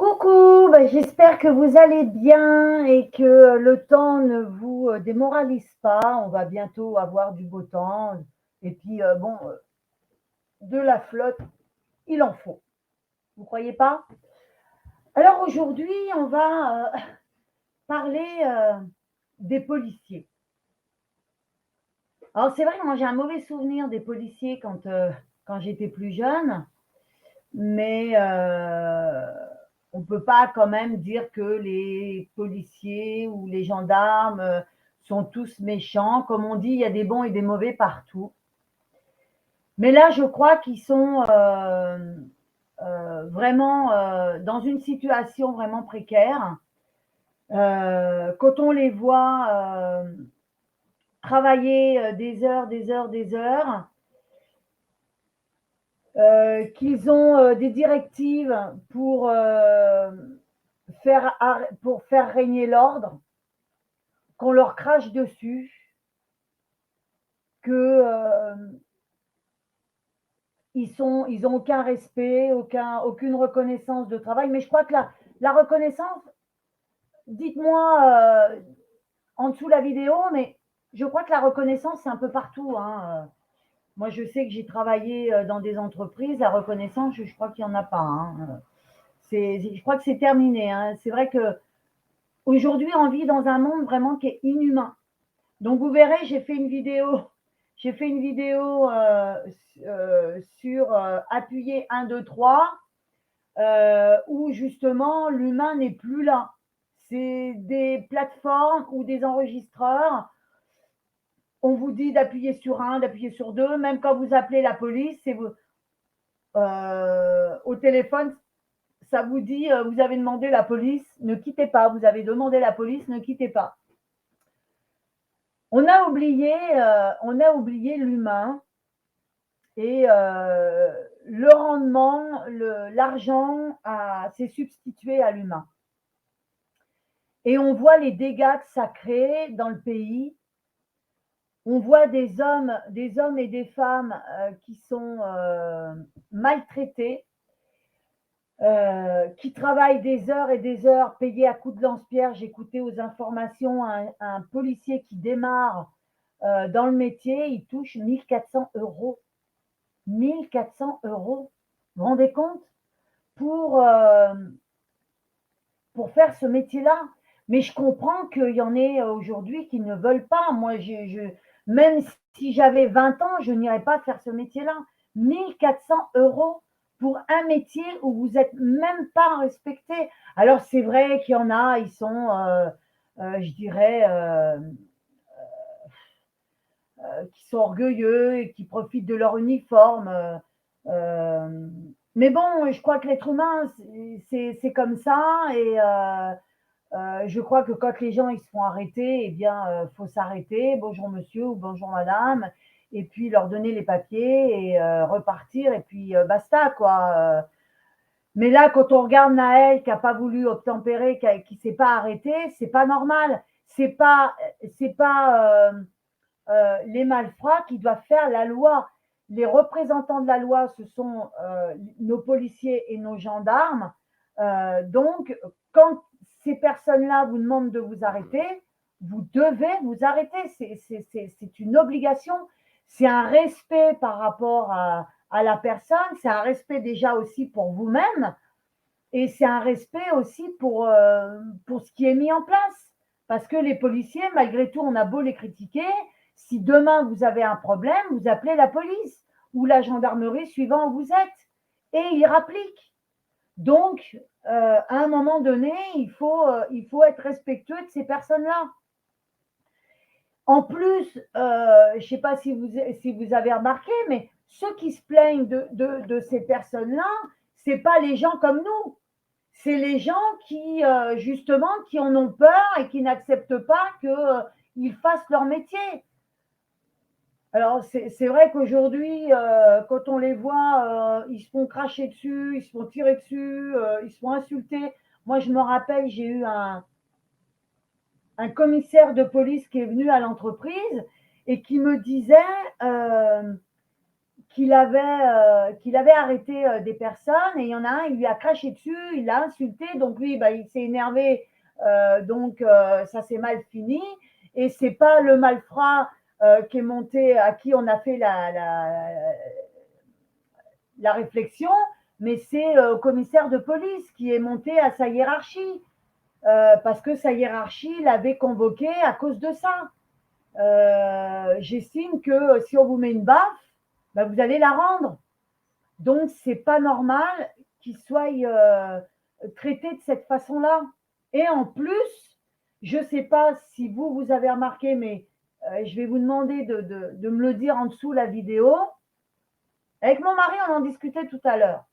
Coucou, j'espère que vous allez bien et que le temps ne vous démoralise pas. On va bientôt avoir du beau temps et puis de la flotte, il en faut. Vous croyez pas? Alors aujourd'hui, on va parler des policiers. Alors c'est vrai que moi j'ai un mauvais souvenir des policiers quand j'étais plus jeune, mais on ne peut pas quand même dire que les policiers ou les gendarmes sont tous méchants. Comme on dit, il y a des bons et des mauvais partout. Mais là, je crois qu'ils sont vraiment dans une situation vraiment précaire. Quand on les voit travailler des heures, des heures, des heures, qu'ils ont des directives pour faire régner l'ordre, qu'on leur crache dessus, qu'ils ils ont aucun respect, aucune reconnaissance de travail. Mais je crois que la reconnaissance, dites-moi en dessous la vidéo, mais je crois que la reconnaissance, c'est un peu partout, hein. Moi, je sais que j'ai travaillé dans des entreprises, la reconnaissance, je crois qu'il n'y en a pas, hein. Je crois que c'est terminé, hein. C'est vrai que aujourd'hui, on vit dans un monde vraiment qui est inhumain. Donc, vous verrez, j'ai fait une vidéo sur appuyer 1, 2, 3, où justement l'humain n'est plus là. C'est des plateformes ou des enregistreurs. On vous dit d'appuyer sur 1, d'appuyer sur 2, même quand vous appelez la police, au téléphone, ça vous dit, vous avez demandé la police, ne quittez pas, vous avez demandé la police, ne quittez pas. On a oublié l'humain et le rendement, l'argent s'est substitué à l'humain. Et on voit les dégâts que ça crée dans le pays. On voit des hommes et des femmes qui sont maltraités, qui travaillent des heures et des heures, payés à coups de lance-pierre. J'écoutais aux informations un policier qui démarre dans le métier, il touche 1400 euros. 1400 euros. Vous vous rendez compte pour faire ce métier-là? Mais je comprends qu'il y en ait aujourd'hui qui ne veulent pas. Moi, même si j'avais 20 ans, je n'irais pas faire ce métier-là. 1400 euros pour un métier où vous n'êtes même pas respecté. Alors, c'est vrai qu'il y en a, ils sont, je dirais, qui sont orgueilleux et qui profitent de leur uniforme. Mais bon, je crois que l'être humain, c'est comme ça. Et je crois que quand les gens ils se font arrêter, eh bien, faut s'arrêter. Bonjour monsieur ou bonjour madame. Et puis leur donner les papiers et repartir. Et puis basta, quoi. Mais là, quand on regarde Naël qui n'a pas voulu obtempérer, qui ne s'est pas arrêté, c'est pas normal. C'est pas les malfrats qui doivent faire la loi. Les représentants de la loi, ce sont nos policiers et nos gendarmes. Donc, quand ces personnes-là vous demandent de vous arrêter, vous devez vous arrêter. C'est une obligation. C'est un respect par rapport à la personne. C'est un respect déjà aussi pour vous-même. Et c'est un respect aussi pour ce qui est mis en place. Parce que les policiers, malgré tout, on a beau les critiquer, si demain vous avez un problème, vous appelez la police ou la gendarmerie suivant où vous êtes. Et ils rappliquent. Donc, à un moment donné, il faut être respectueux de ces personnes-là. En plus, je ne sais pas si vous avez remarqué, mais ceux qui se plaignent de ces personnes-là, ce n'est pas les gens comme nous. C'est les gens qui, justement, qui en ont peur et qui n'acceptent pas qu'ils fassent leur métier. Alors, c'est vrai qu'aujourd'hui, quand on les voit, ils se font cracher dessus, ils se font tirer dessus, ils se font insulter. Moi, je me rappelle, j'ai eu un commissaire de police qui est venu à l'entreprise et qui me disait qu'il avait arrêté des personnes et il y en a un, il lui a craché dessus, il l'a insulté, donc lui, il s'est énervé, donc ça s'est mal fini. Et c'est pas le malfrat qui est monté, à qui on a fait la réflexion, mais c'est au commissaire de police qui est monté à sa hiérarchie, parce que sa hiérarchie l'avait convoqué à cause de ça. J'estime que si on vous met une baffe, vous allez la rendre. Donc, c'est pas normal qu'il soit traité de cette façon-là. Et en plus, je ne sais pas si vous avez remarqué, mais je vais vous demander de me le dire en dessous la vidéo. Avec mon mari, on en discutait tout à l'heure.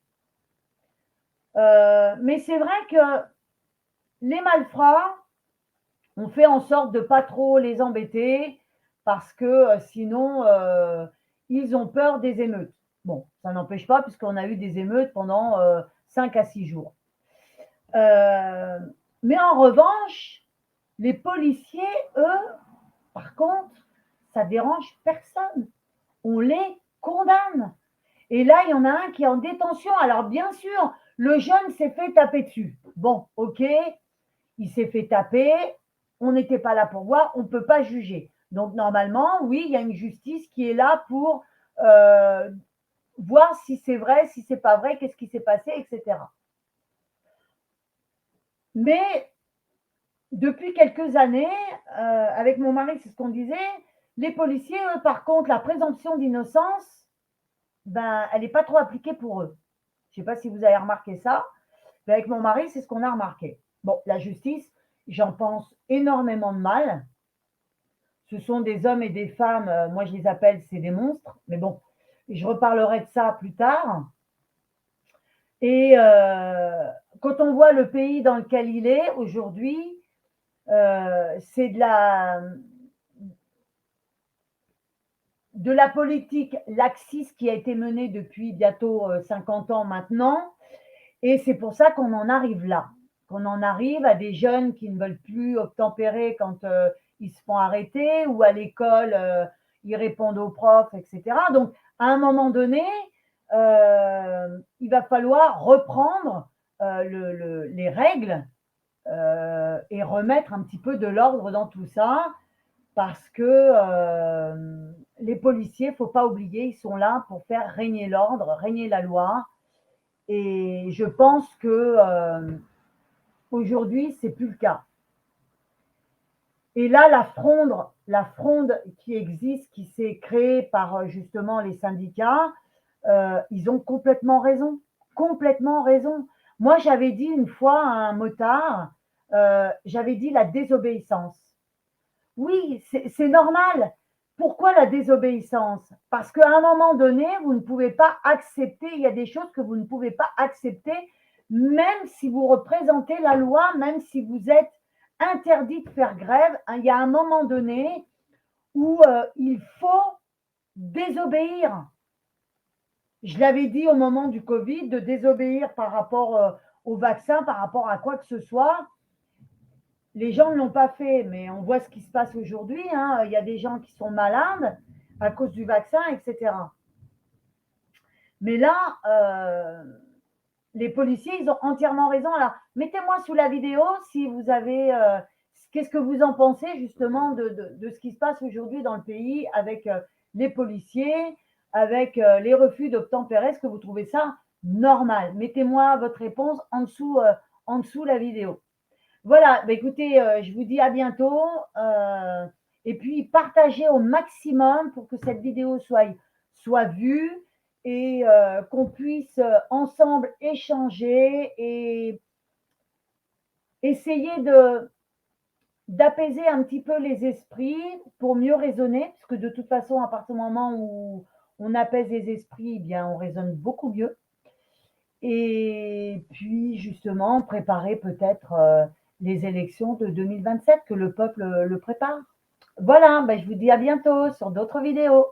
Mais c'est vrai que les malfrats, on fait en sorte de ne pas trop les embêter parce que sinon, ils ont peur des émeutes. Bon, ça n'empêche pas puisqu'on a eu des émeutes pendant 5 à 6 jours. Mais en revanche, les policiers, eux, par contre, ça dérange personne. On les condamne. Et là, il y en a un qui est en détention. Alors, bien sûr, le jeune s'est fait taper dessus. Bon, ok, il s'est fait taper. On n'était pas là pour voir. On ne peut pas juger. Donc, normalement, oui, il y a une justice qui est là pour voir si c'est vrai, si c'est pas vrai, qu'est-ce qui s'est passé, etc. Mais depuis quelques années, avec mon mari, c'est ce qu'on disait, les policiers, eux, par contre, la présomption d'innocence, elle n'est pas trop appliquée pour eux. Je ne sais pas si vous avez remarqué ça, mais avec mon mari, c'est ce qu'on a remarqué. Bon, la justice, j'en pense énormément de mal. Ce sont des hommes et des femmes, moi je les appelle, c'est des monstres, mais bon, je reparlerai de ça plus tard. Et quand on voit le pays dans lequel il est aujourd'hui, c'est de la politique laxiste qui a été menée depuis bientôt 50 ans maintenant. Et c'est pour ça qu'on en arrive là, qu'on en arrive à des jeunes qui ne veulent plus obtempérer quand ils se font arrêter ou à l'école, ils répondent aux profs, etc. Donc, à un moment donné, il va falloir reprendre les règles et remettre un petit peu de l'ordre dans tout ça parce que les policiers, il ne faut pas oublier, ils sont là pour faire régner l'ordre, régner la loi. Et je pense que aujourd'hui, c'est plus le cas. Et là, la fronde qui existe, qui s'est créée par justement les syndicats, ils ont complètement raison. Complètement raison. Moi, j'avais dit une fois à un motard, j'avais dit la désobéissance. Oui, c'est normal. Pourquoi la désobéissance? Parce qu'à un moment donné, vous ne pouvez pas accepter, il y a des choses que vous ne pouvez pas accepter, même si vous représentez la loi, même si vous êtes interdit de faire grève, il y a un moment donné où il faut désobéir. Je l'avais dit au moment du Covid, de désobéir par rapport au vaccin, par rapport à quoi que ce soit. Les gens ne l'ont pas fait, mais on voit ce qui se passe aujourd'hui. Hein. Il y a des gens qui sont malades à cause du vaccin, etc. Mais là, les policiers, ils ont entièrement raison. Alors, mettez-moi sous la vidéo si vous avez… qu'est-ce que vous en pensez justement de ce qui se passe aujourd'hui dans le pays avec les policiers, avec les refus d'obtempérer? Est-ce que vous trouvez ça normal? Mettez-moi votre réponse en dessous la vidéo. Voilà, écoutez, je vous dis à bientôt. Et puis, partagez au maximum pour que cette vidéo soit vue et qu'on puisse ensemble échanger et essayer d'apaiser un petit peu les esprits pour mieux raisonner, parce que de toute façon, à partir du moment où on apaise les esprits, eh bien, on raisonne beaucoup mieux. Et puis, justement, préparer peut-être les élections de 2027, que le peuple le prépare. Voilà, je vous dis à bientôt sur d'autres vidéos.